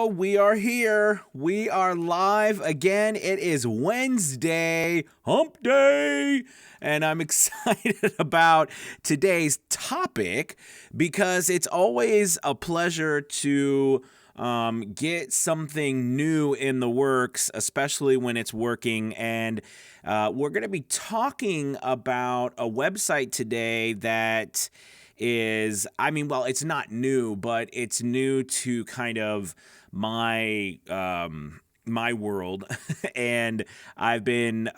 we are here. We are live again. It is Wednesday, hump day. And I'm excited about today's topic because it's always a pleasure to get something new in the works, especially when it's working. And we're going to be talking about a website today that is, it's not new, but it's new to kind of my my world. And I've been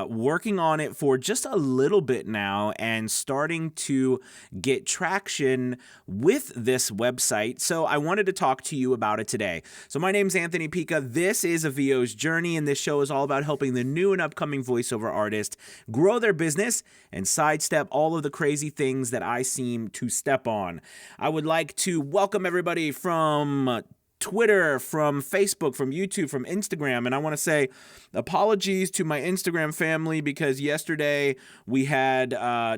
working on it for just a little bit now and starting to get traction with this website. So I wanted to talk to you about it today. So my name's Anthony Pica. This is a VO's journey, and this show is all about helping the new and upcoming voiceover artists grow their business and sidestep all of the crazy things that I seem to step on. I would like to welcome everybody from Twitter, from Facebook, from YouTube, from Instagram. And I want to say apologies to my Instagram family because yesterday we had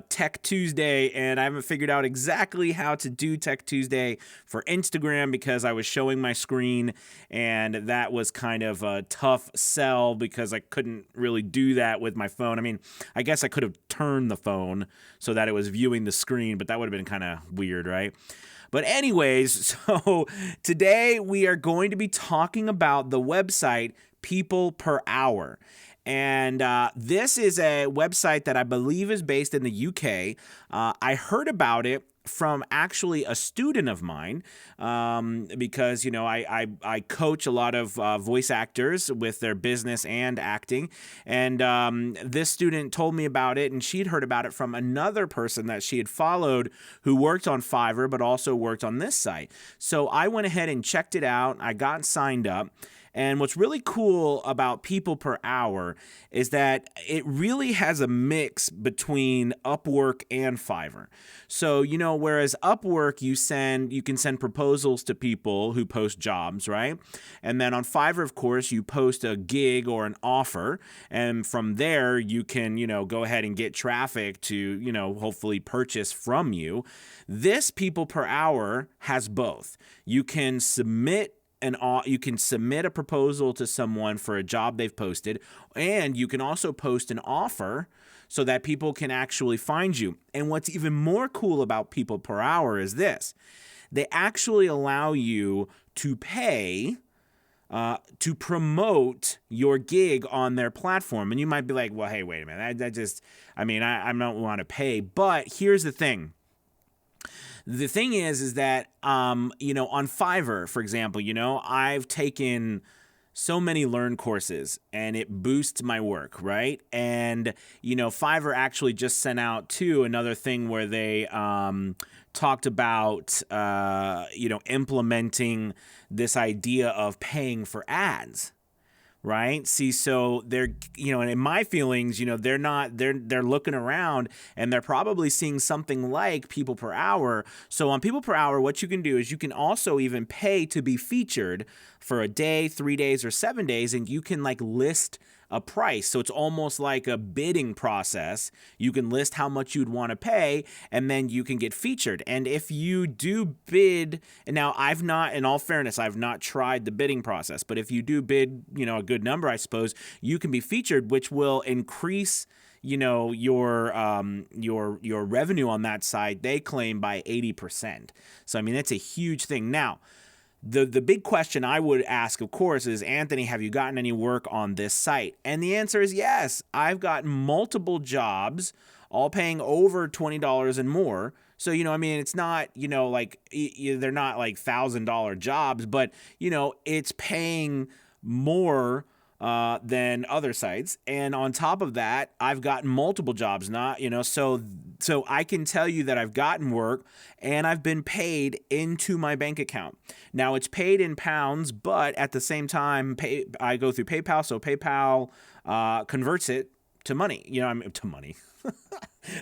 Tech Tuesday and I haven't figured out exactly how to do Tech Tuesday for Instagram because I was showing my screen and that was kind of a tough sell because I couldn't really do that with my phone. I mean, I guess I could have turned the phone so that it was viewing the screen, but that would have been kind of weird, right? But anyways, so today we are going to be talking about the website People Per Hour. And this is a website that I believe is based in the UK. I heard about it from actually a student of mine because, you know, I coach a lot of voice actors with their business and acting. And this student told me about it, and she'd heard about it from another person that she had followed who worked on Fiverr, but also worked on this site. So I went ahead and checked it out. I got signed up. And what's really cool about People Per Hour is that it really has a mix between Upwork and Fiverr. So, you know, whereas Upwork, you can send proposals to people who post jobs, right? And then on Fiverr, of course, you post a gig or an offer. And from there, you can, you know, go ahead and get traffic to, you know, hopefully purchase from you. This People Per Hour has both. You can submit a proposal to someone for a job they've posted, and you can also post an offer so that people can actually find you. And what's even more cool about People Per Hour is this. They actually allow you to pay to promote your gig on their platform. And you might be like, well, hey, wait a minute. I don't want to pay. But here's the thing. The thing is that, you know, on Fiverr, for example, you know, I've taken so many Learn courses and it boosts my work, right? And, you know, Fiverr actually just sent out, too, another thing where they talked about, you know, implementing this idea of paying for ads. Right. See, so they're, you know, and in my feelings, you know, they're looking around and they're probably seeing something like People Per Hour. So on People Per Hour, what you can do is you can also even pay to be featured for a day, 3 days, or 7 days, and you can like list a price. So it's almost like a bidding process. You can list how much you'd want to pay, and then you can get featured. And if you do bid, and now in all fairness, I've not tried the bidding process, but if you do bid, you know, a good number, I suppose, you can be featured, which will increase, you know, your revenue on that side, they claim, by 80%. So, I mean, that's a huge thing. Now, the big question I would ask, of course, is, Anthony, have you gotten any work on this site? And the answer is yes. I've got multiple jobs, all paying over $20 and more. So, you know, I mean, it's not, you know, like they're not like $1,000 jobs, but, you know, it's paying more than other sites. And on top of that, I've gotten multiple jobs, not, you know, so I can tell you that I've gotten work and I've been paid into my bank account. Now it's paid in pounds, but at the same time, I go through PayPal. So PayPal converts it to money, you know, to money.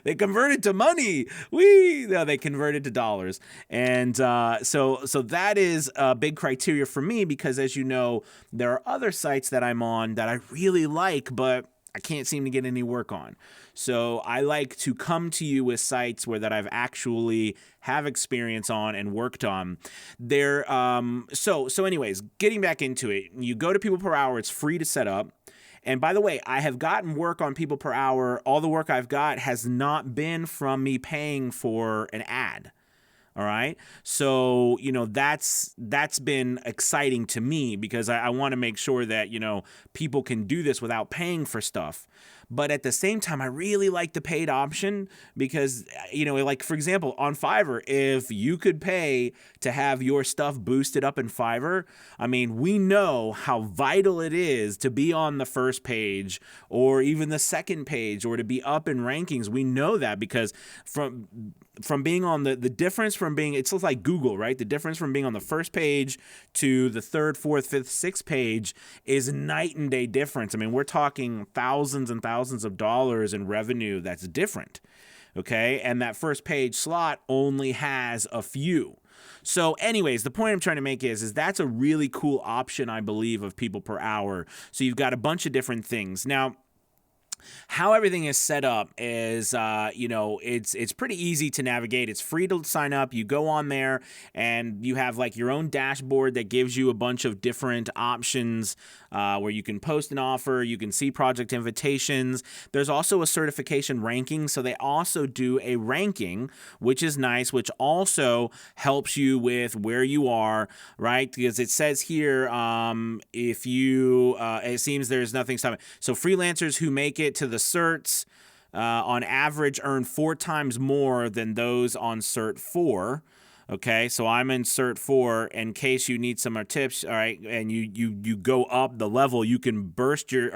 They converted to money. They converted to dollars. And so that is a big criteria for me because, as you know, there are other sites that I'm on that I really like, but I can't seem to get any work on. So I like to come to you with sites where that I've actually have experience on and worked on. So anyways, getting back into it, you go to People Per Hour. It's free to set up. And by the way, I have gotten work on People Per Hour. All the work I've got has not been from me paying for an ad. All right. So, that's been exciting to me because I want to make sure that, people can do this without paying for stuff. But at the same time, I really like the paid option because, like, for example, on Fiverr, if you could pay to have your stuff boosted up in Fiverr, I mean, we know how vital it is to be on the first page or even the second page or to be up in rankings. We know that because from being on the difference from being, it's like Google, right? The difference from being on the first page to the third, fourth, fifth, sixth page is night and day difference. I mean, we're talking thousands and thousands of dollars in revenue that's different. Okay. And that first page slot only has a few. So anyways, the point I'm trying to make is that's a really cool option, I believe, of People Per Hour. So you've got a bunch of different things. Now, how everything is set up is, it's pretty easy to navigate. It's free to sign up. You go on there and you have like your own dashboard that gives you a bunch of different options where you can post an offer. You can see project invitations. There's also a certification ranking. So they also do a ranking, which is nice, which also helps you with where you are, right? Because it says here, if you, it seems there's nothing stopping. So freelancers who make it to the certs on average earn 4 times more than those on cert 4. Okay, so I'm in cert 4 in case you need some more tips, all right, and you go up the level, you can boost your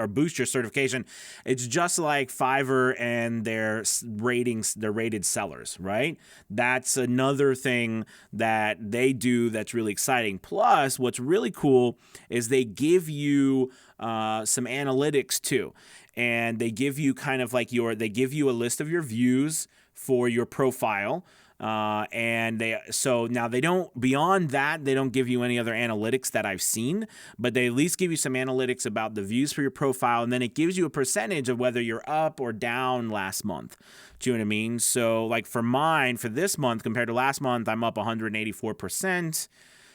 certification. It's just like Fiverr and their ratings, their rated sellers, right? That's another thing that they do that's really exciting. Plus, what's really cool is they give you some analytics too. And they give you kind of like they give you a list of your views for your profile. So now they don't, beyond that, they don't give you any other analytics that I've seen, but they at least give you some analytics about the views for your profile. And then it gives you a percentage of whether you're up or down last month. Do you know what I mean? So like for this month compared to last month, I'm up 184%.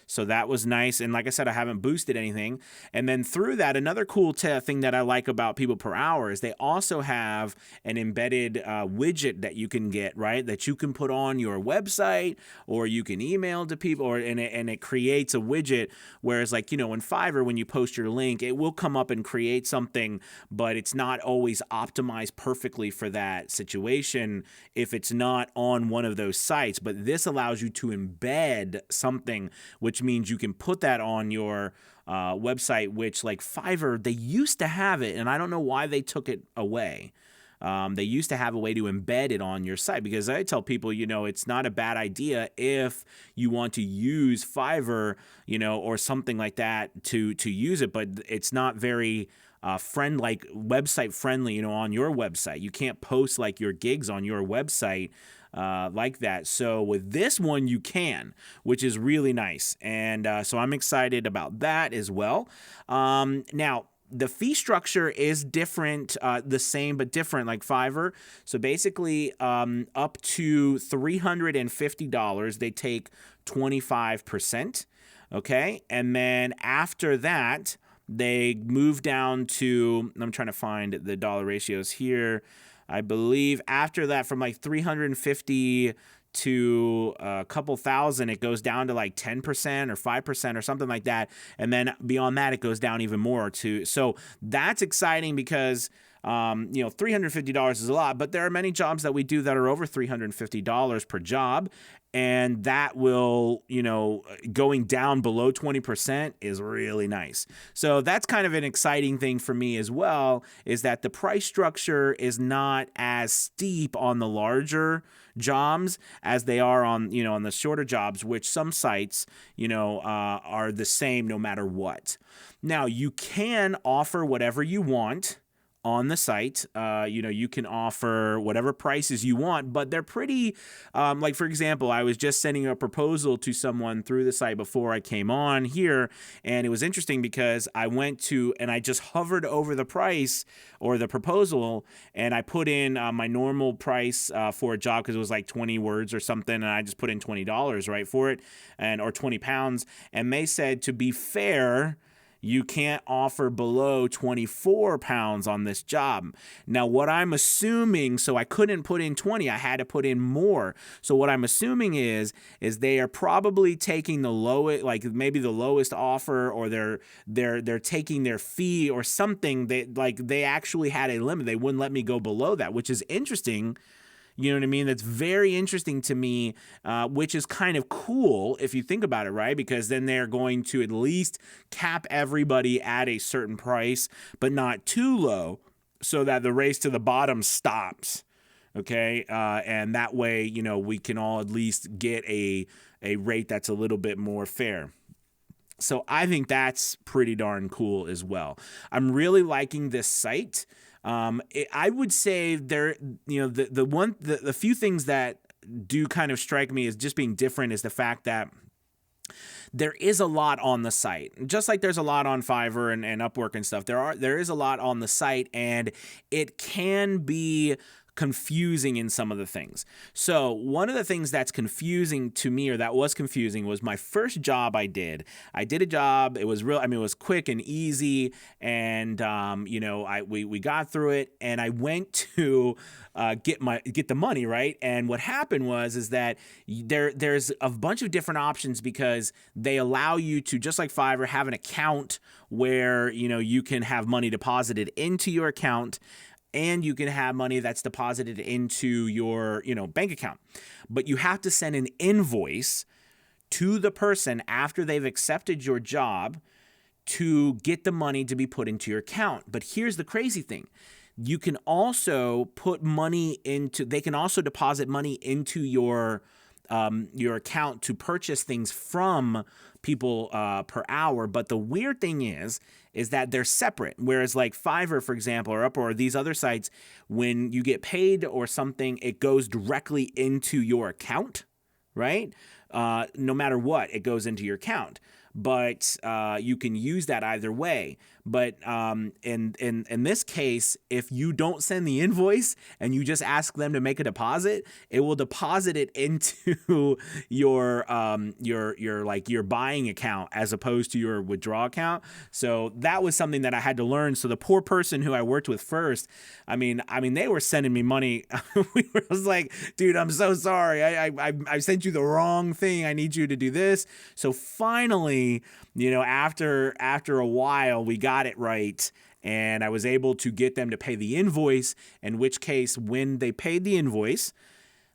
So that was nice. And like I said, I haven't boosted anything. And then through that, another cool thing that I like about People Per Hour is they also have an embedded widget that you can get, right? That you can put on your website or you can email to people and it creates a widget. Whereas like, in Fiverr, when you post your link, it will come up and create something, but it's not always optimized perfectly for that situation if it's not on one of those sites. But this allows you to embed something, which means you can put that on your website, which like Fiverr, they used to have it, and I don't know why they took it away. They used to have a way to embed it on your site because I tell people, it's not a bad idea if you want to use Fiverr, or something like that to use it, but it's not very website friendly, on your website. You can't post like your gigs on your website like that. So with this one, you can, which is really nice. And so I'm excited about that as well. Now, the fee structure is different, the same but different like Fiverr. So basically up to $350, they take 25%. Okay. And then after that, they move down to, I'm trying to find the dollar ratios here. I believe after that, from like 350 to a couple thousand, it goes down to like 10% or 5% or something like that. And then beyond that, it goes down even more too. So that's exciting because $350 is a lot, but there are many jobs that we do that are over $350 per job. And that will, going down below 20% is really nice. So that's kind of an exciting thing for me as well, is that the price structure is not as steep on the larger jobs as they are on, on the shorter jobs, which some sites, are the same no matter what. Now, you can offer whatever you want on the site. You can offer whatever prices you want, but they're pretty, like for example, I was just sending a proposal to someone through the site before I came on here, and it was interesting because I went to, and I just hovered over the price or the proposal, and I put in my normal price for a job because it was like 20 words or something, and I just put in $20, right, for it, or 20 pounds, and they said, to be fair, you can't offer below 24 pounds on this job. Now, what I'm assuming, so I couldn't put in 20, I had to put in more. So what I'm assuming is they are probably taking the lowest, like maybe the lowest offer, or they're taking their fee or something. They actually had a limit. They wouldn't let me go below that, which is interesting. You know what I mean? That's very interesting to me, which is kind of cool if you think about it, right? Because then they're going to at least cap everybody at a certain price, but not too low, so that the race to the bottom stops. Okay, and that way, we can all at least get a rate that's a little bit more fair. So I think that's pretty darn cool as well. I'm really liking this site. I would say there, the few things that do kind of strike me as just being different is the fact that there is a lot on the site. Just like there's a lot on Fiverr and Upwork and stuff, there is a lot on the site, and it can be confusing in some of the things. So one of the things that's confusing to me, or that was confusing, was my first job I did. I did a job. It was real. I mean, it was quick and easy, and we got through it, and I went to get the money, right? And what happened is that there's a bunch of different options, because they allow you to, just like Fiverr, have an account where you can have money deposited into your account, and you can have money that's deposited into your, bank account. But you have to send an invoice to the person after they've accepted your job to get the money to be put into your account. But here's the crazy thing. You can also they can also deposit money into your account to purchase things from people per hour. But the weird thing is that they're separate. Whereas like Fiverr, for example, or Upwork, or these other sites, when you get paid or something, it goes directly into your account, right? No matter what, it goes into your account. But you can use that either way. But in this case, if you don't send the invoice and you just ask them to make a deposit, it will deposit it into your buying account as opposed to your withdrawal account. So that was something that I had to learn. So the poor person who I worked with first, I mean, they were sending me money. I was like, dude, I'm so sorry. I sent you the wrong thing. I need you to do this. So finally, after a while, we got it right, and I was able to get them to pay the invoice, in which case, when they paid the invoice,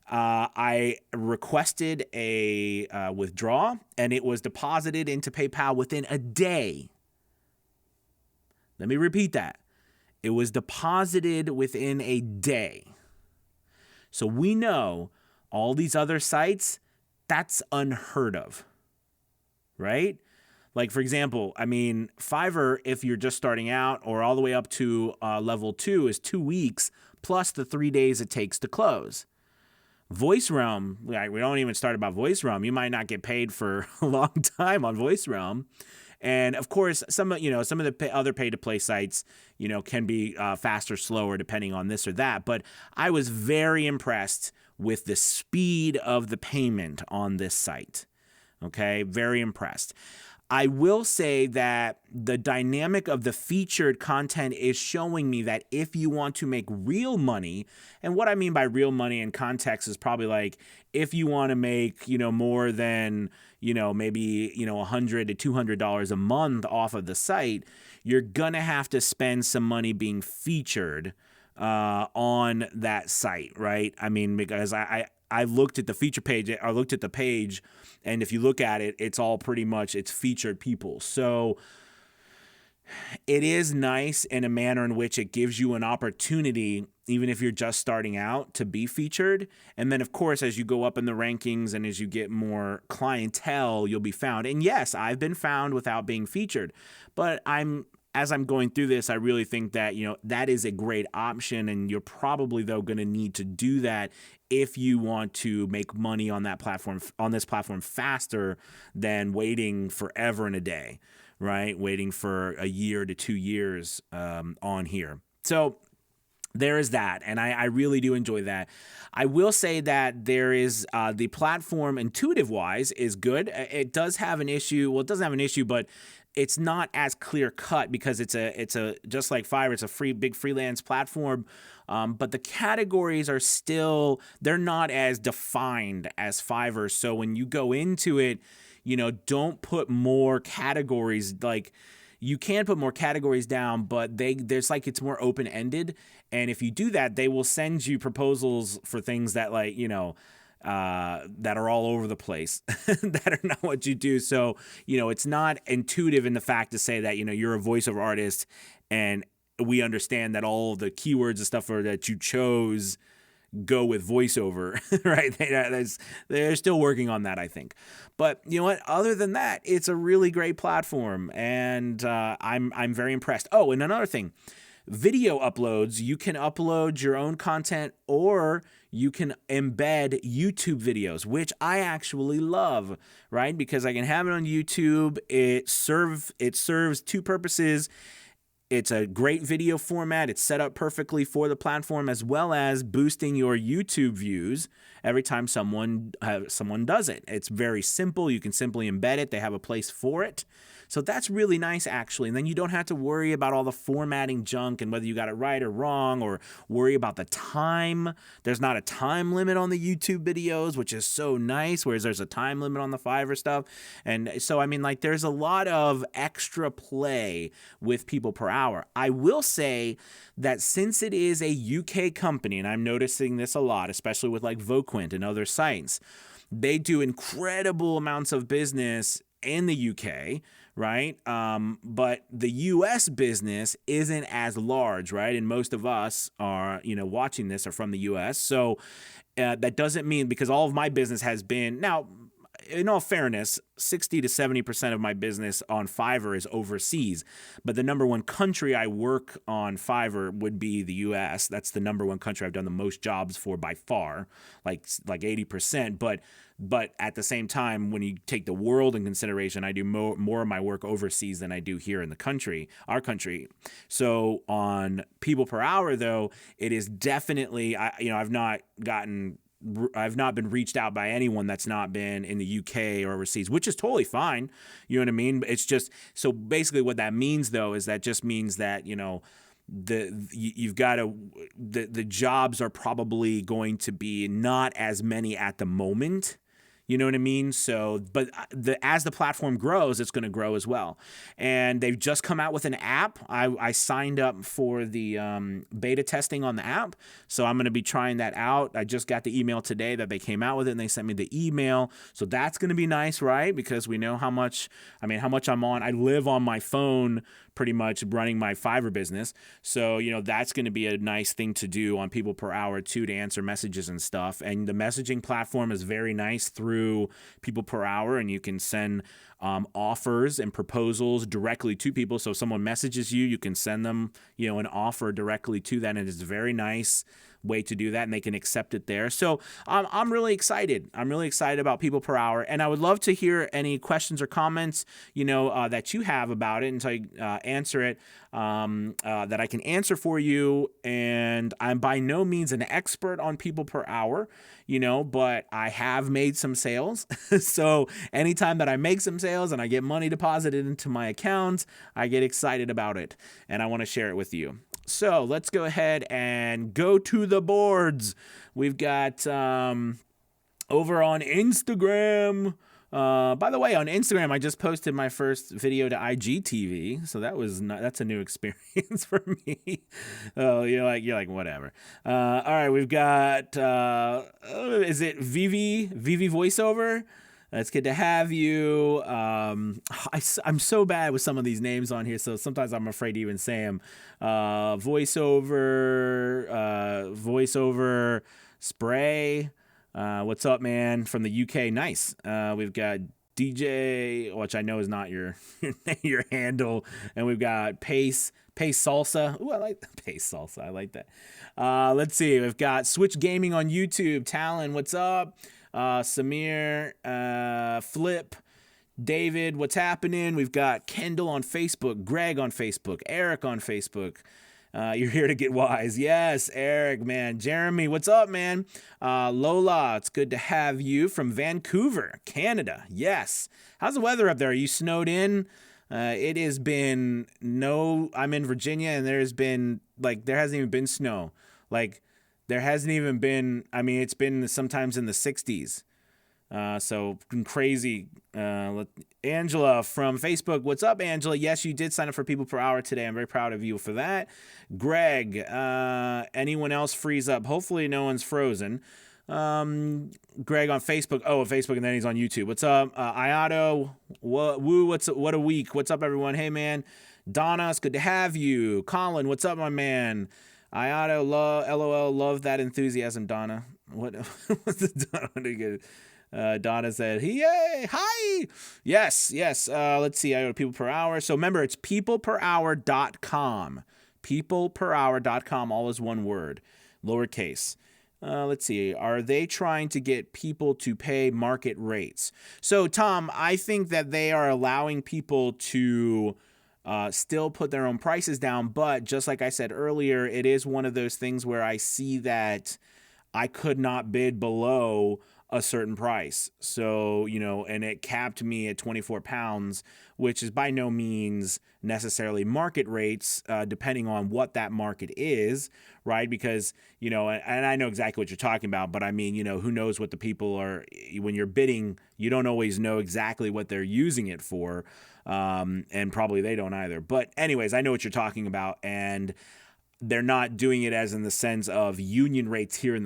I requested a withdrawal, and it was deposited into PayPal within a day. Let me repeat that. It was deposited within a day. So we know all these other sites, that's unheard of, right? Like, for example, I mean, Fiverr, if you're just starting out, or all the way up to level 2, is 2 weeks plus the 3 days it takes to close. VoiceRealm, we don't even start about VoiceRealm. You might not get paid for a long time on VoiceRealm. And of course, some of the other pay-to-play sites, can be faster, slower, depending on this or that. But I was very impressed with the speed of the payment on this site. Okay, very impressed. I will say that the dynamic of the featured content is showing me that if you want to make real money, and what I mean by real money in context is probably like if you want to make, more than, maybe, $100 to $200 a month off of the site, you're going to have to spend some money being featured on that site, right? I mean, because I looked at the feature page, I looked at the page, and if you look at it, it's all pretty much, it's featured people. So it is nice in a manner in which it gives you an opportunity, even if you're just starting out, to be featured. And then, of course, as you go up in the rankings and as you get more clientele, you'll be found. And yes, I've been found without being featured, but I'm as I'm going through this, I really think that, that is a great option. And you're probably, though, going to need to do that if you want to make money on this platform faster than waiting forever and a day, right? Waiting for a year to 2 years on here. So there is that, and I really do enjoy that. I will say that there is the platform, intuitive-wise, is good. It does have an issue. Well, it doesn't have an issue, but it's not as clear cut because it's a just like Fiverr, it's a big freelance platform. But the categories are still, they're not as defined as Fiverr. So when you go into it, don't put more categories. Like, you can put more categories down, but it's more open-ended. And if you do that, they will send you proposals for things that that are all over the place, that are not what you do. So, it's not intuitive in the fact to say that, you're a voiceover artist and we understand that all the keywords and stuff that you chose go with voiceover, right? They're still working on that, I think. But you know what? Other than that, it's a really great platform, and I'm very impressed. Oh, and another thing, video uploads. You can upload your own content, or you can embed YouTube videos, which I actually love, right? Because I can have it on YouTube. It serves two purposes. It's a great video format. It's set up perfectly for the platform, as well as boosting your YouTube views every time someone does it. It's very simple. You can simply embed it. They have a place for it. So that's really nice, actually. And then you don't have to worry about all the formatting junk and whether you got it right or wrong, or worry about the time. There's not a time limit on the YouTube videos, which is so nice, whereas there's a time limit on the Fiverr stuff. And so, there's a lot of extra play with people per hour. I will say that since it is a UK company, and I'm noticing this a lot, especially with like Voquent and other sites, they do incredible amounts of business in the UK, right? But the US business isn't as large, right? And most of us are, watching this are from the US. So that doesn't mean, because all of my business has been, now, in all fairness, 60 to 70% of my business on Fiverr is overseas, but the number one country I work on Fiverr would be the US. That's the number one country I've done the most jobs for by far, like 80%. But at the same time, when you take the world in consideration, I do more of my work overseas than I do here in the country, our country. So on people per hour, though, it is definitely, I've not been reached out by anyone that's not been in the UK or overseas, which is totally fine. You know what I mean? It's just, so basically what that means, though, is that just means that, you've got to, the jobs are probably going to be not as many at the moment. You know what I mean? So, but as the platform grows, it's going to grow as well. And they've just come out with an app. I signed up for the beta testing on the app, so I'm going to be trying that out. I just got the email today that they came out with it, and they sent me the email. So that's going to be nice, right? Because we know how much I'm on. I live on my phone pretty much running my Fiverr business. So, that's going to be a nice thing to do on people per hour too, to answer messages and stuff. And the messaging platform is very nice through people per hour, and you can send offers and proposals directly to people. So if someone messages you, you can send them, an offer directly to that. And it's a very nice way to do that, and they can accept it there. So I'm really excited. I'm really excited about people per hour, and I would love to hear any questions or comments, that you have about it, and so I answer it, that I can answer for you. And I'm by no means an expert on people per hour, but I have made some sales. So anytime that I make some sales and I get money deposited into my account, I get excited about it, and I want to share it with you. So let's go ahead and go to the boards. We've got over on Instagram. By the way, on Instagram, I just posted my first video to IGTV, so that's a new experience for me. Oh, you're like whatever. All right, we've got is it Vivi voiceover? It's good to have you. I'm so bad with some of these names on here, so sometimes I'm afraid to even say them. Voiceover spray. What's up, man? From the UK. Nice. We've got DJ, which I know is not your your handle, and we've got Pace Salsa. Ooh, I like Pace Salsa. I like that. Let's see. We've got Switch Gaming on YouTube. Talon, what's up? Samir, Flip, David, what's happening? We've got Kendall on Facebook, Greg on Facebook, Eric on Facebook. You're here to get wise. Yes, Eric, man. Jeremy, what's up, man? Lola, it's good to have you from Vancouver, Canada. Yes. How's the weather up there? Are you snowed in? It has been I'm in Virginia, and there hasn't even been snow. Like, there hasn't even been, it's been sometimes in the 60s. So crazy. Angela from Facebook. What's up, Angela? Yes, you did sign up for People Per Hour today. I'm very proud of you for that. Greg, anyone else freeze up? Hopefully no one's frozen. Greg on Facebook. Oh, Facebook, and then he's on YouTube. What's up? Iato. What a week. What's up, everyone? Hey, man. Donna, it's good to have you. Colin, what's up, my man? Iato, LOL, love that enthusiasm, Donna. What's the Donna? Donna said, yay, hi. Yes. Let's see. I go to People Per Hour. So remember, it's peopleperhour.com. Peopleperhour.com, all is one word, lowercase. Let's see. Are they trying to get people to pay market rates? So, Tom, I think that they are allowing people to still put their own prices down. But just like I said earlier, it is one of those things where I see that I could not bid below a certain price. So, and it capped me at 24 pounds, which is by no means necessarily market rates, depending on what that market is, right? Because, and I know exactly what you're talking about, but who knows what the people are, when you're bidding, you don't always know exactly what they're using it for. And probably they don't either. But anyways, I know what you're talking about. And they're not doing it as in the sense of union rates here in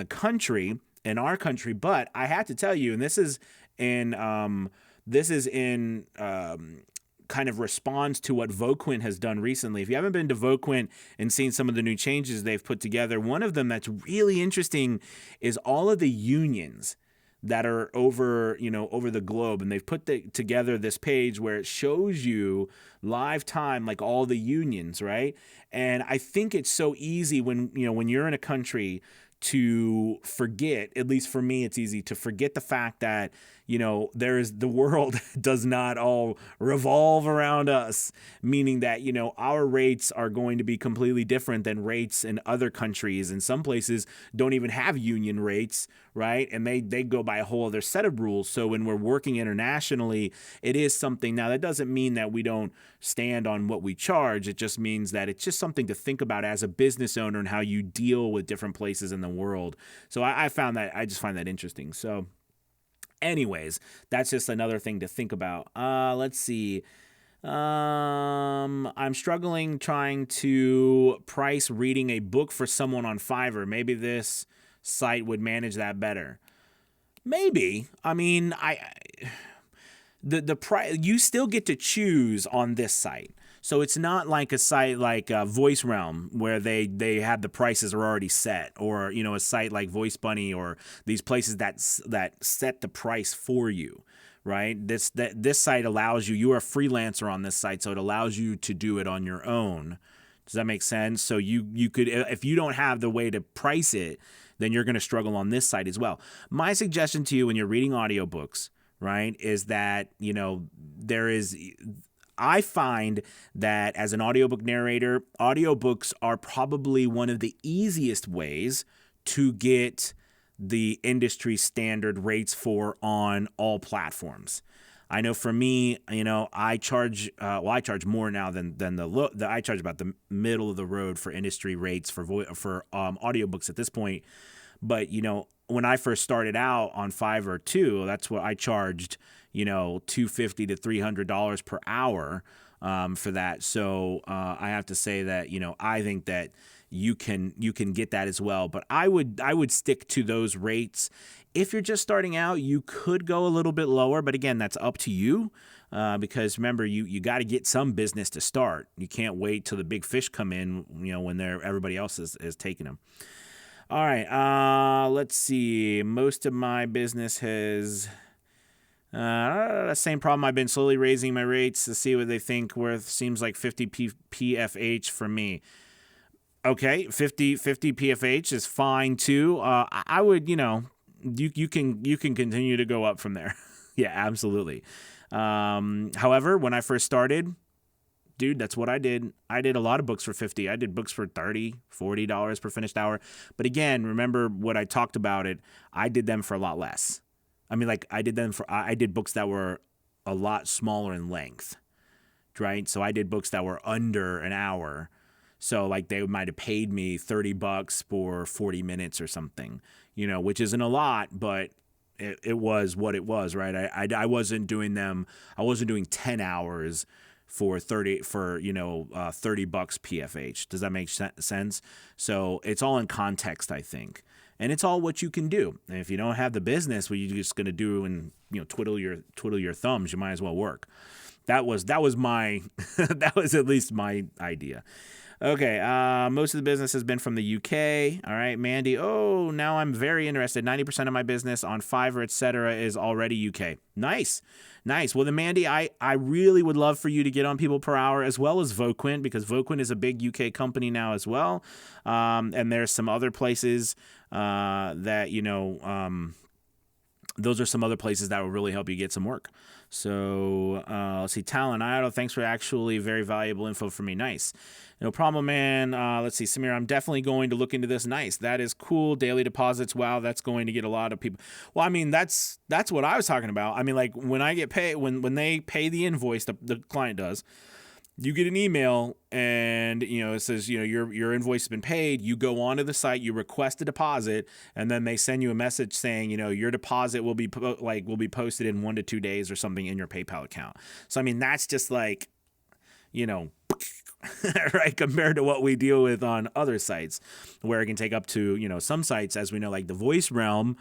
our country, but I have to tell you, and this is in kind of response to what Voquent has done recently. If you haven't been to Voquent and seen some of the new changes they've put together, one of them that's really interesting is all of the unions that are over the globe, and they've put together this page where it shows you live time, like all the unions, right? And I think it's so easy when you're in a country to forget, at least for me, it's easy to forget the fact that, the world does not all revolve around us, meaning that, our rates are going to be completely different than rates in other countries. And some places don't even have union rates, right? And they go by a whole other set of rules. So when we're working internationally, it is something. Now, that doesn't mean that we don't stand on what we charge. It just means that it's just something to think about as a business owner and how you deal with different places in the world. So I just find that interesting. So anyways, that's just another thing to think about. Let's see. I'm struggling trying to price reading a book for someone on Fiverr. Maybe this site would manage that better. Maybe. The price, you still get to choose on this site. So it's not like a site like Voice Realm where they have the prices are already set, or a site like Voice Bunny or these places that set the price for you, right? This site allows you. You're a freelancer on this site, so it allows you to do it on your own. Does that make sense? So you could, if you don't have the way to price it, then you're going to struggle on this site as well. My suggestion to you when you're reading audiobooks, right, is that I find that as an audiobook narrator, audiobooks are probably one of the easiest ways to get the industry standard rates for on all platforms. I know for me, I charge more now than I charge about the middle of the road for industry rates for audiobooks at this point. But when I first started out on Fiverr too, that's what I charged, $250 to $300 per hour for that. So I have to say that I think that you can get that as well. But I would stick to those rates. If you're just starting out, you could go a little bit lower, but again, that's up to you. Because remember, you got to get some business to start. You can't wait till the big fish come in, when everybody else is taking them. All right, let's see. Most of my business has Same problem. I've been slowly raising my rates to see what they think worth. Seems like 50 PFH for me. Okay, 50 PFH is fine too. I would, you can continue to go up from there. Yeah, absolutely. However, when I first started, dude, that's what I did. I did a lot of books for 50. I did books for $30, $40 per finished hour. But again, remember what I talked about it. I did them for a lot less. I mean, like I did books that were a lot smaller in length, right? So I did books that were under an hour. So like they might have paid me $30 for 40 minutes or something, which isn't a lot, but it was what it was, right? I wasn't doing 10 hours for $30 PFH. Does that make sense? So it's all in context, I think. And it's all what you can do. And if you don't have the business, what you're just going to do and twiddle your thumbs, you might as well work. That was my that was at least my idea. Okay, most of the business has been from the UK. All right, Mandy. Oh, now I'm very interested. 90% of my business on Fiverr, etc., is already UK. Nice. Well, then, Mandy, I really would love for you to get on People Per Hour as well as Voquint, because Voquint is a big UK company now as well. And there's some other places that, those are some other places that will really help you get some work. So let's see, Talent Idol, thanks for actually very valuable info for me. Nice. No problem, man. Let's see, Samir, I'm definitely going to look into this. Nice. That is cool. Daily deposits. Wow, that's going to get a lot of people. Well, I mean, that's what I was talking about. I mean, like when I get paid, when they pay the invoice, the client does, you get an email and, it says, your invoice has been paid. You go onto the site, you request a deposit, and then they send you a message saying, your deposit will be posted in 1 to 2 days or something in your PayPal account. So, I mean, that's just like, right, compared to what we deal with on other sites where it can take up to, some sites, as we know, like the Voice Realm.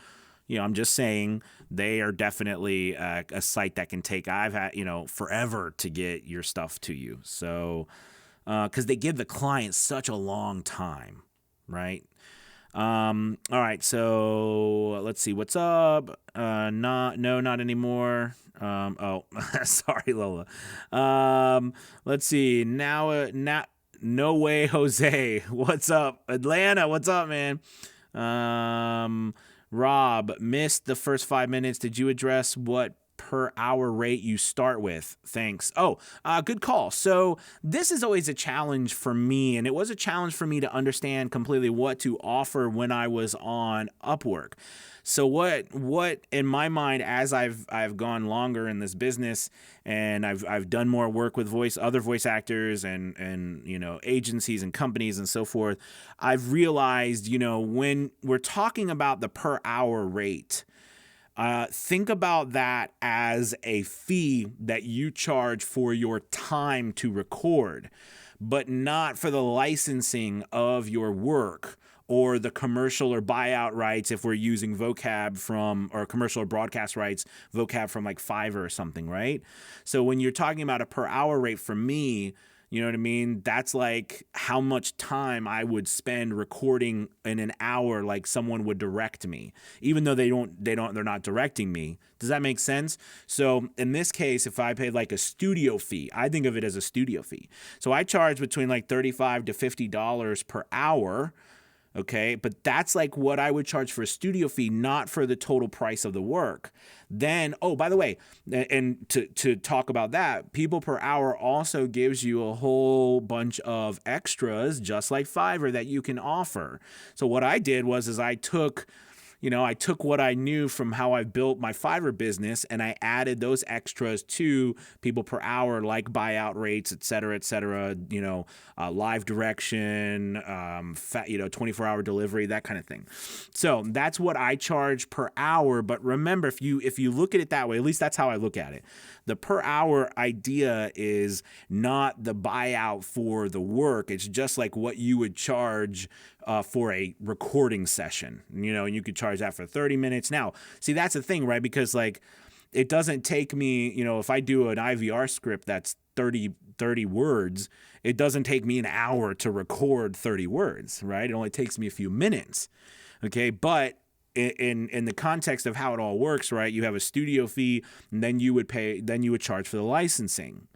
I'm just saying they are definitely a site that can take, I've had, forever to get your stuff to you. So, because they give the client such a long time, right? All right. So let's see what's up. Not anymore. Sorry, Lola. Let's see now, no way, Jose. What's up, Atlanta? What's up, man? Rob, missed the first 5 minutes. Did you address what per hour rate you start with? Thanks. Oh, good call. So this is always a challenge for me, and it was a challenge for me to understand completely what to offer when I was on Upwork. So what in my mind, as I've gone longer in this business and I've done more work with other voice actors and agencies and companies and so forth, I've realized, when we're talking about the per hour rate, think about that as a fee that you charge for your time to record, but not for the licensing of your work or the commercial or buyout rights if we're using or commercial or broadcast rights, vocab from like Fiverr or something, right? So when you're talking about a per hour rate for me, you know what I mean? That's like how much time I would spend recording in an hour, like someone would direct me, even though they're not directing me. Does that make sense? So in this case, if I paid like a studio fee, I think of it as a studio fee. So I charge between like $35 to $50 per hour. Okay, but that's like what I would charge for a studio fee, not for the total price of the work. Then, oh, by the way, and to talk about that, People Per Hour also gives you a whole bunch of extras, just like Fiverr, that you can offer. So what I did was I took what I knew from how I built my Fiverr business, and I added those extras to People Per Hour, like buyout rates, et cetera, live direction, 24-hour delivery, that kind of thing. So that's what I charge per hour. But remember, if you look at it that way, at least that's how I look at it. The per hour idea is not the buyout for the work. It's just like what you would charge for a recording session, and you could charge that for 30 minutes. Now, see, that's the thing, right? Because like, it doesn't take me, if I do an IVR script that's 30 words, it doesn't take me an hour to record 30 words, right? It only takes me a few minutes. Okay. But in the context of how it all works, right? You have a studio fee, and then you would charge for the licensing.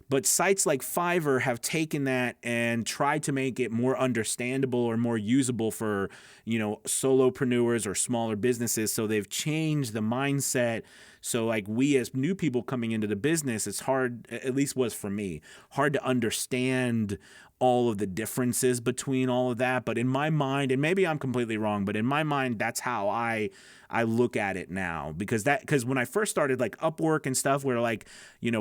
But sites like Fiverr have taken that and tried to make it more understandable or more usable for, solopreneurs or smaller businesses. So they've changed the mindset. So like we as new people coming into the business, it's hard, at least was for me, hard to understand all of the differences between all of that. But in my mind, and maybe I'm completely wrong, but in my mind, that's how I look at it now. Because when I first started like Upwork and stuff, where like,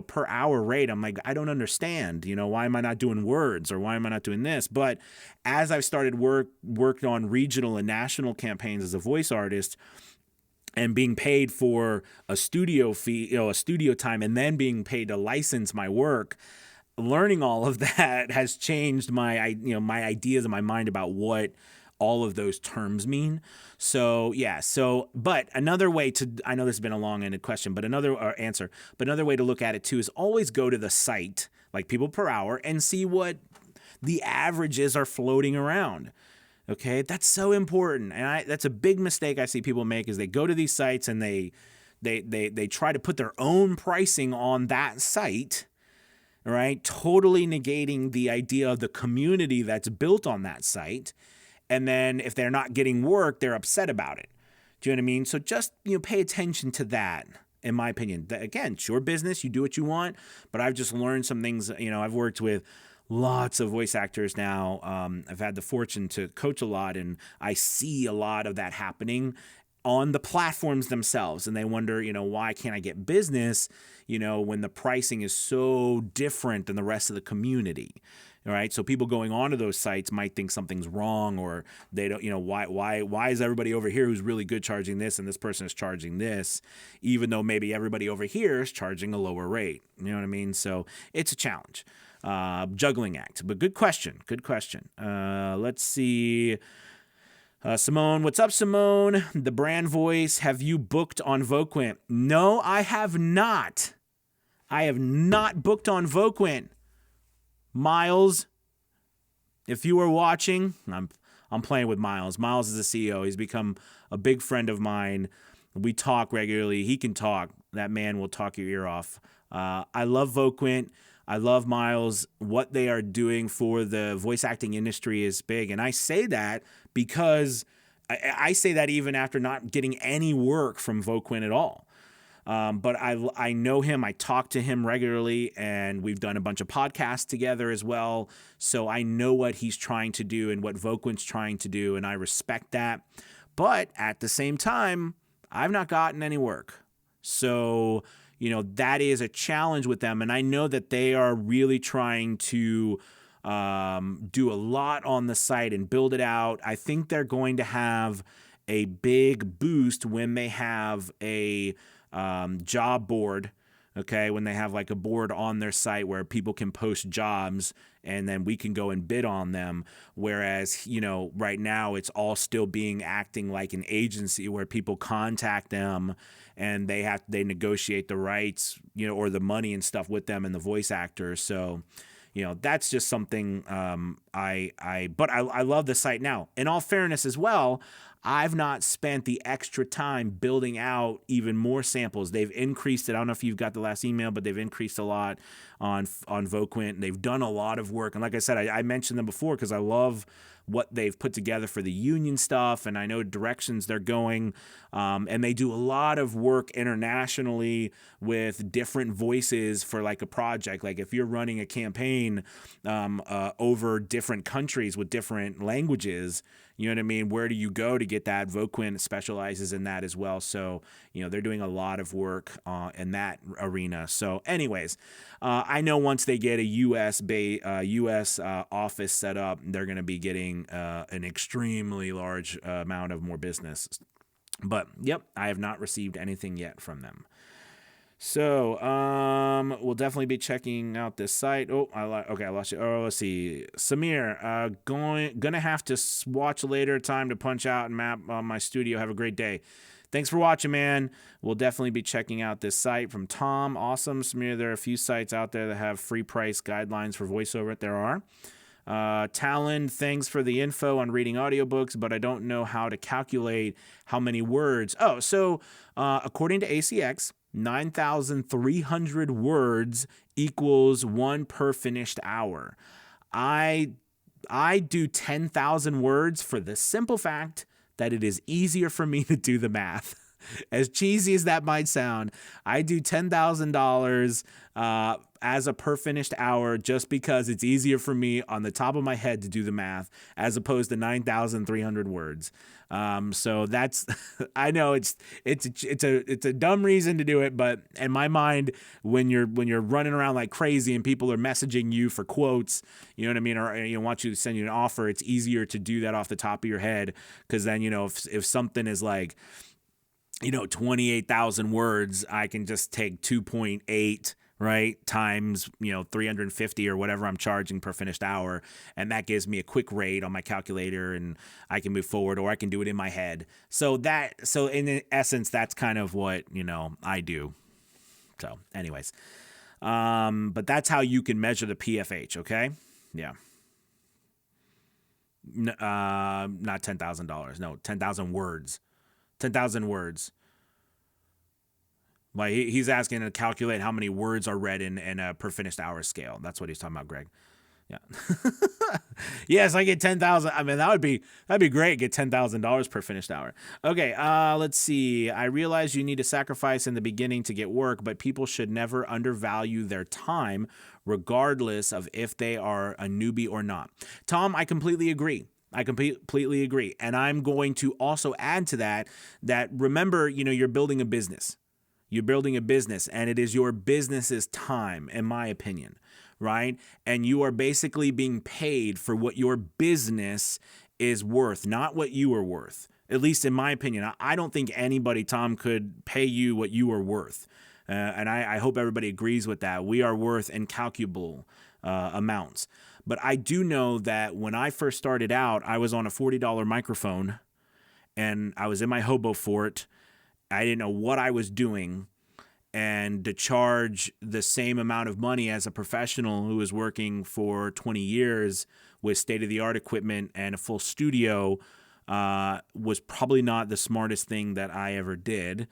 per hour rate, I'm like, I don't understand, why am I not doing words or why am I not doing this? But as I've started worked on regional and national campaigns as a voice artist, and being paid for a studio fee, a studio time, and then being paid to license my work, learning all of that has changed my ideas in my mind about what all of those terms mean. So yeah. But another way I know this has been a long-ended question, but another way to look at it too is always go to the site, like people per hour, and see what the averages are floating around. Okay, that's so important, and that's a big mistake I see people make is they go to these sites and they try to put their own pricing on that site, right? Totally negating the idea of the community that's built on that site, and then if they're not getting work, they're upset about it. Do you know what I mean? So just pay attention to that. In my opinion, again, it's your business. You do what you want, but I've just learned some things. I've worked with lots of voice actors now. I've had the fortune to coach a lot, and I see a lot of that happening on the platforms themselves. And they wonder, why can't I get business, when the pricing is so different than the rest of the community. All right. So people going onto those sites might think something's wrong, or they don't, why is everybody over here who's really good charging this and this person is charging this, even though maybe everybody over here is charging a lower rate. You know what I mean? So it's a challenge. Juggling act. But good question. Let's see. Simone, what's up, Simone? The brand voice. Have you booked on Voquent? No, I have not. I have not booked on Voquent. Miles, if you were watching, I'm playing with Miles. Miles is the CEO. He's become a big friend of mine. We talk regularly. He can talk. That man will talk your ear off. I love Voquent. I love Miles. What they are doing for the voice acting industry is big. And I say that because I say that even after not getting any work from Voquent at all. But I know him. I talk to him regularly, and we've done a bunch of podcasts together as well. So I know what he's trying to do and what Voquent's trying to do, and I respect that. But at the same time, I've not gotten any work. So that is a challenge with them. And I know that they are really trying to do a lot on the site and build it out. I think they're going to have a big boost when they have a job board. Okay, when they have like a board on their site where people can post jobs and then we can go and bid on them. Whereas, right now it's all still acting like an agency where people contact them and they negotiate the rights, or the money and stuff with them and the voice actors. So, that's just something but I love the site now. In all fairness as well, I've not spent the extra time building out even more samples. They've increased it. I don't know if you've got the last email, but they've increased a lot on Voquent. They've done a lot of work. And like I said, I mentioned them before because I love what they've put together for the union stuff, and I know directions they're going. And they do a lot of work internationally with different voices for like a project. Like if you're running a campaign over different countries with different languages, you know what I mean? Where do you go to get that? Voquent specializes in that as well. So, they're doing a lot of work in that arena. So anyways, I know once they get a U.S. office set up, they're going to be getting an extremely large amount of more business. But, yep, I have not received anything yet from them. So, we'll definitely be checking out this site. I lost you. Oh, let's see. Samir, gonna have to watch later. Time to punch out and map on my studio. Have a great day. Thanks for watching, man. We'll definitely be checking out this site from Tom. Awesome, Samir. There are a few sites out there that have free price guidelines for voiceover. There are. Talon, thanks for the info on reading audiobooks, but I don't know how to calculate how many words. Oh, so according to ACX, 9,300 words equals one per finished hour. I do 10,000 words for the simple fact that it is easier for me to do the math. As cheesy as that might sound, I do $10,000 as a per finished hour just because it's easier for me on the top of my head to do the math as opposed to 9,300 words. So that's I know it's a dumb reason to do it, but in my mind, when you're running around like crazy and people are messaging you for quotes, you know what I mean, or want you to send you an offer, it's easier to do that off the top of your head because then if something is like 28,000 words, I can just take 2.8, right, times, 350 or whatever I'm charging per finished hour. And that gives me a quick rate on my calculator and I can move forward, or I can do it in my head. So in essence, that's kind of what, I do. So anyways, but that's how you can measure the PFH. Okay. Yeah. Not $10,000. No, 10,000 words. 10,000 words. Like he's asking to calculate how many words are read in a per finished hour scale. That's what he's talking about, Greg. Yeah. Yes, I get 10,000. I mean, that'd be great. Get $10,000 per finished hour. Okay. Let's see. I realize you need to sacrifice in the beginning to get work, but people should never undervalue their time, regardless of if they are a newbie or not. Tom, I completely agree. I completely agree. And I'm going to also add to that remember, you're building a business. You're building a business, and it is your business's time, in my opinion, right? And you are basically being paid for what your business is worth, not what you are worth. At least in my opinion. I don't think anybody, Tom, could pay you what you are worth. And I hope everybody agrees with that. We are worth incalculable amounts. But I do know that when I first started out, I was on a $40 microphone and I was in my hobo fort. I didn't know what I was doing. And to charge the same amount of money as a professional who was working for 20 years with state-of-the-art equipment and a full studio was probably not the smartest thing that I ever did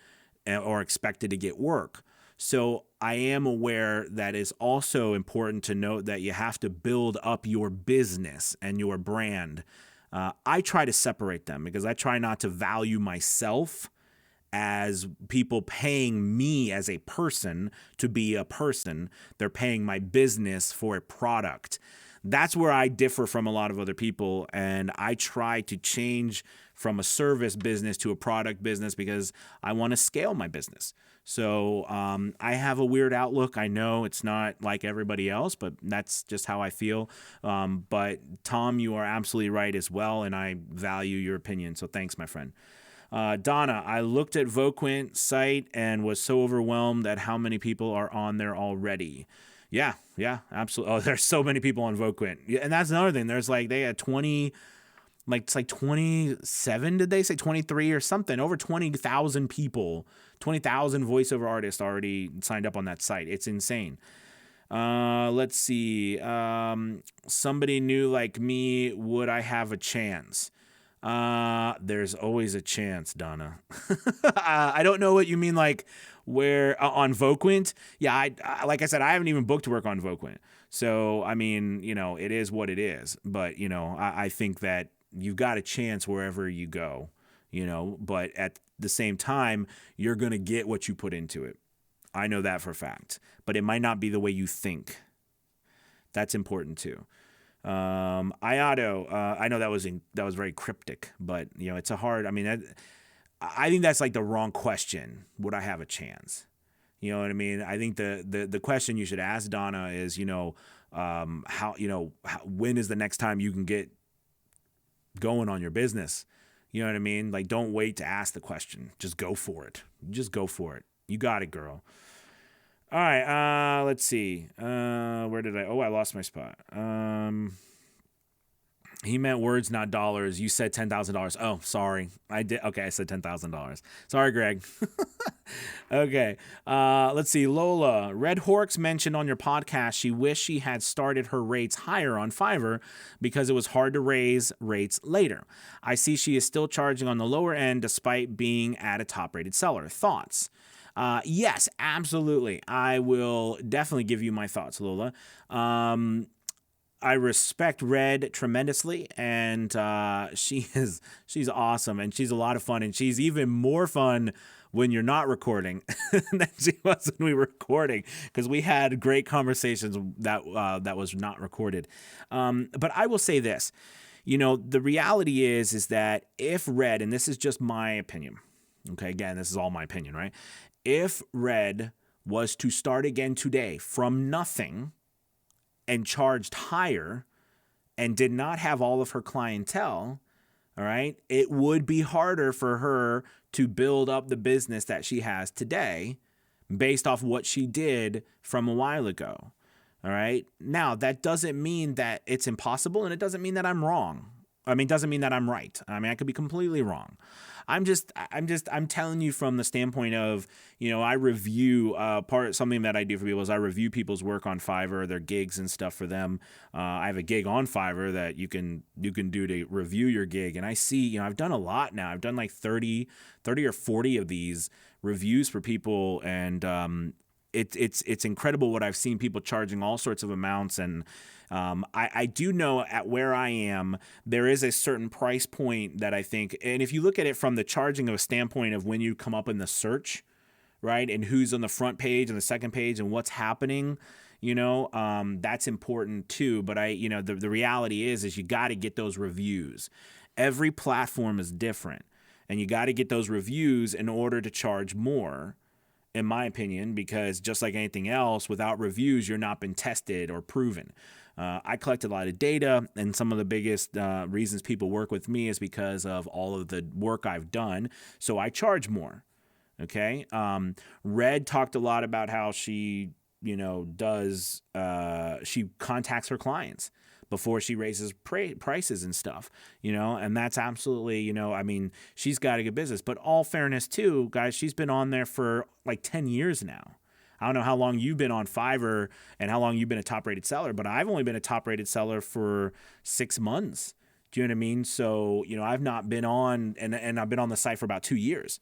or expected to get work. So I am aware that it's also important to note that you have to build up your business and your brand. I try to separate them because I try not to value myself as people paying me as a person to be a person. They're paying my business for a product. That's where I differ from a lot of other people, and I try to change from a service business to a product business because I want to scale my business. So I have a weird outlook. I know it's not like everybody else, but that's just how I feel. But Tom, you are absolutely right as well, and I value your opinion. So thanks, my friend. Donna, I looked at Voquent site and was so overwhelmed at how many people are on there already. Yeah, absolutely. Oh, there's so many people on Voquent. Yeah, and that's another thing. They had 20, it's like 27, did they say 23 or something? Over 20,000 people, 20,000 voiceover artists already signed up on that site. It's insane. Let's see. Somebody new like me, would I have a chance? There's always a chance, Donna. I don't know what you mean, like where on Voquent. Yeah, I like I said, I haven't even booked work on Voquent. So, I mean, it is what it is. But, I think that you've got a chance wherever you go, but at the same time, you're going to get what you put into it. I know that for a fact, but it might not be the way you think. That's important too. Iato, I know that was very cryptic, but it's a hard. I mean, I think that's like the wrong question. Would I have a chance? You know what I mean? I think the question you should ask, Donna, is when is the next time you can get going on your business? You know what I mean? Like, don't wait to ask the question. Just go for it. Just go for it. You got it, girl. All right, let's see. Where did I lost my spot. He meant words, not dollars. You said $10,000. Oh, sorry. I did. Okay, I said $10,000. Sorry, Greg. Okay. Let's see. Lola, Red Horks mentioned on your podcast she wished she had started her rates higher on Fiverr because it was hard to raise rates later. I see she is still charging on the lower end despite being at a top-rated seller. Thoughts? Yes, absolutely. I will definitely give you my thoughts, Lola. I respect Red tremendously, and she's awesome, and she's a lot of fun, and she's even more fun when you're not recording than she was when we were recording, because we had great conversations that was not recorded. But I will say this, the reality is that if Red, and this is just my opinion, okay, again, this is all my opinion, right? If Red was to start again today from nothing and charged higher and did not have all of her clientele, all right, it would be harder for her to build up the business that she has today based off what she did from a while ago. All right. Now, that doesn't mean that it's impossible, and it doesn't mean that I'm wrong. Doesn't mean that I'm right. I could be completely wrong. I'm telling you from the standpoint of, I review something that I do for people is I review people's work on Fiverr, their gigs and stuff for them. I have a gig on Fiverr that you can do to review your gig. And I see, I've done a lot now. I've done like 30 or 40 of these reviews for people. And, it's incredible what I've seen people charging all sorts of amounts. And I do know at where I am, there is a certain price point that I think, and if you look at it from the charging of a standpoint of when you come up in the search, right, and who's on the front page and the second page and what's happening, that's important too. But the reality is you got to get those reviews. Every platform is different, and you got to get those reviews in order to charge more, in my opinion, because just like anything else, without reviews, you're not been tested or proven. I collect a lot of data, and some of the biggest reasons people work with me is because of all of the work I've done. So I charge more. Okay. Red talked a lot about how she, she contacts her clients before she raises prices and stuff, and that's absolutely, she's got a good business. But all fairness too, guys, she's been on there for like 10 years now. I don't know how long you've been on Fiverr and how long you've been a top-rated seller, but I've only been a top-rated seller for 6 months. Do you know what I mean? So, I've not been on, and I've been on the site for about 2 years.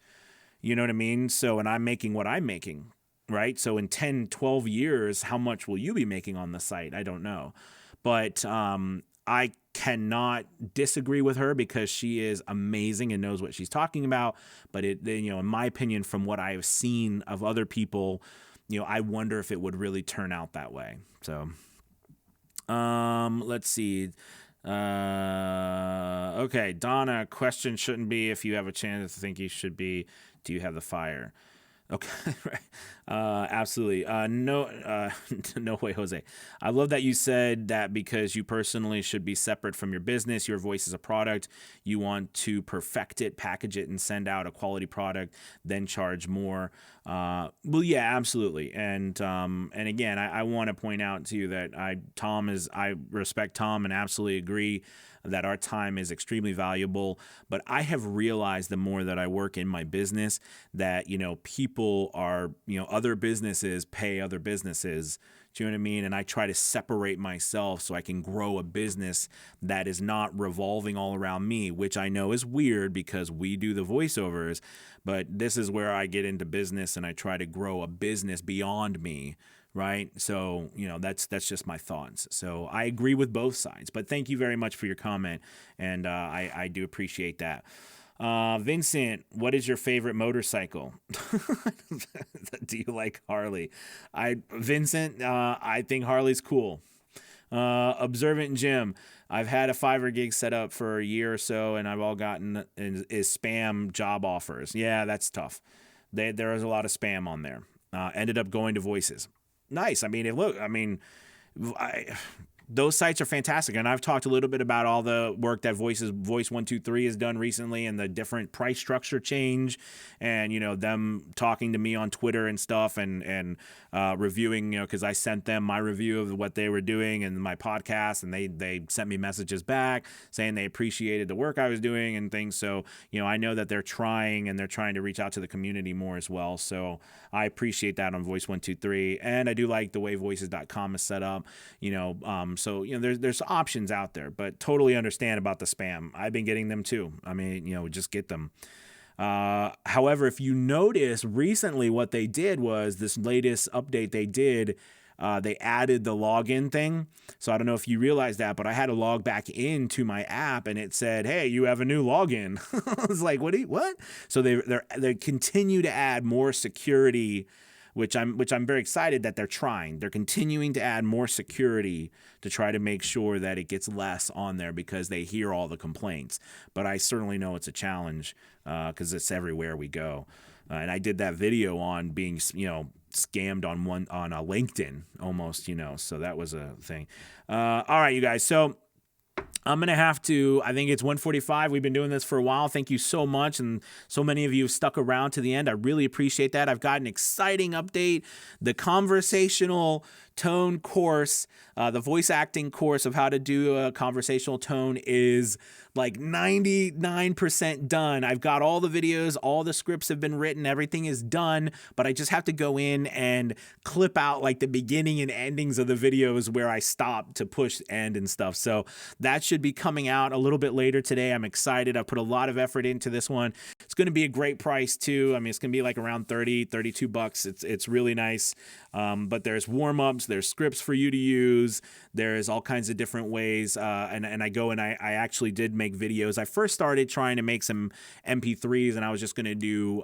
You know what I mean? So, and I'm making what I'm making, right? So in 10, 12 years, how much will you be making on the site? I don't know. But I cannot disagree with her because she is amazing and knows what she's talking about. But in my opinion, from what I have seen of other people, I wonder if it would really turn out that way. So, let's see. Okay, Donna, question shouldn't be if you have a chance to think you should be, do you have the fire? Okay, right. Absolutely. No, no way, Jose. I love that you said that because you personally should be separate from your business. Your voice is a product. You want to perfect it, package it, and send out a quality product, then charge more. Well, yeah, absolutely. And again, I want to point out to you that I respect Tom and absolutely agree that our time is extremely valuable. But I have realized the more that I work in my business that, people are, other businesses pay other businesses. Do you know what I mean? And I try to separate myself so I can grow a business that is not revolving all around me, which I know is weird because we do the voiceovers. But this is where I get into business and I try to grow a business beyond me. Right. So, that's just my thoughts. So I agree with both sides. But thank you very much for your comment. And I do appreciate that. Vincent, what is your favorite motorcycle? Do you like Harley? Vincent, I think Harley's cool. Observant Jim, I've had a Fiverr gig set up for a year or so, and I've all gotten is spam job offers. Yeah, that's tough. There is a lot of spam on there. Ended up going to Voices. Nice. those sites are fantastic. And I've talked a little bit about all the work that Voice123 has done recently, and the different price structure change, and, you know, them talking to me on Twitter and stuff, and reviewing, you know, because I sent them my review of what they were doing and my podcast, and they sent me messages back saying they appreciated the work I was doing and things. So, you know, I know that they're trying to reach out to the community more as well. So I appreciate that on Voice123, and I do like the way voices.com is set up, you know. So, you know, there's options out there, but totally understand about the spam. I've been getting them too. I mean, you know, just get them. However, if you notice recently, what they did was this latest update they did, they added the login thing. So I don't know if you realize that, but I had to log back into my app, and it said, "Hey, you have a new login." I was like, "What?" So they continue to add more security, which I'm very excited that they're trying. They're continuing to add more security to try to make sure that it gets less on there, because they hear all the complaints. But I certainly know it's a challenge, because it's everywhere we go. And I did that video on being, you know, scammed on a LinkedIn almost, you know, so that was a thing. All right, you guys. So I'm going to have to, I think it's 1:45. We've been doing this for a while. Thank you so much. And so many of you have stuck around to the end. I really appreciate that. I've got an exciting update. The conversational tone course, the voice acting course of how to do a conversational tone, is like 99% done. I've got all the videos, all the scripts have been written, everything is done, but I just have to go in and clip out like the beginning and endings of the videos where I stop to push end and stuff. So that should be coming out a little bit later today. I'm excited. I put a lot of effort into this one. It's going to be a great price too. I mean, it's going to be like around $32. It's really nice. But there's warm-ups, there's scripts for you to use, there's all kinds of different ways, and I go and I actually did make videos. I first started trying to make some MP3s, and I was just going to do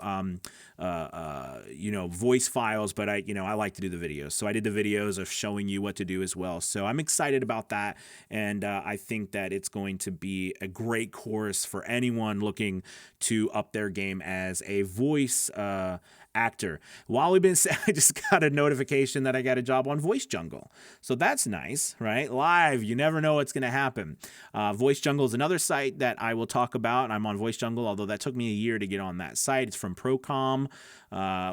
you know, voice files, but I like to do the videos. So I did the videos of showing you what to do as well. So I'm excited about that, and I think that it's going to be a great course for anyone looking to up their game as a voice actor. While we've been, I just got a notification that I got a job on Voice Jungle. So that's nice, right? Live, you never know what's going to happen. Voice Jungle is another site that I will talk about. I'm on Voice Jungle, although that took me a year to get on that site. It's from Procom,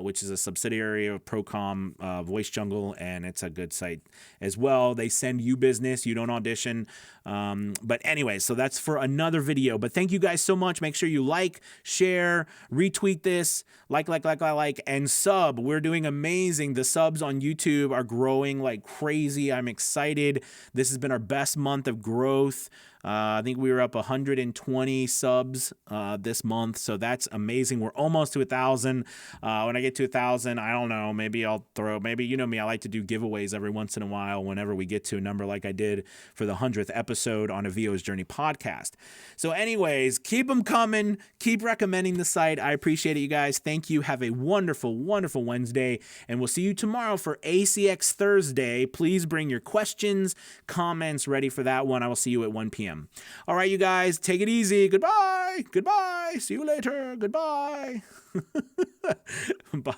which is a subsidiary of Procom, Voice Jungle, and it's a good site as well. They send you business, you don't audition. But anyway, so that's for another video. But thank you guys so much. Make sure you like, share, retweet this, like, and sub. We're doing amazing. The subs on YouTube are growing like crazy. I'm excited. This has been our best month of growth. I think we were up 120 subs this month, so that's amazing. We're almost to 1,000. When I get to 1,000, I don't know, maybe I'll maybe, you know me, I like to do giveaways every once in a while whenever we get to a number, like I did for the 100th episode on a VO's Journey podcast. So anyways, keep them coming. Keep recommending the site. I appreciate it, you guys. Thank you. Have a wonderful, wonderful Wednesday, and we'll see you tomorrow for ACX Thursday. Please bring your questions, comments ready for that one. I will see you at 1 p.m. All right, you guys, take it easy. Goodbye. Goodbye. See you later. Goodbye. Bye.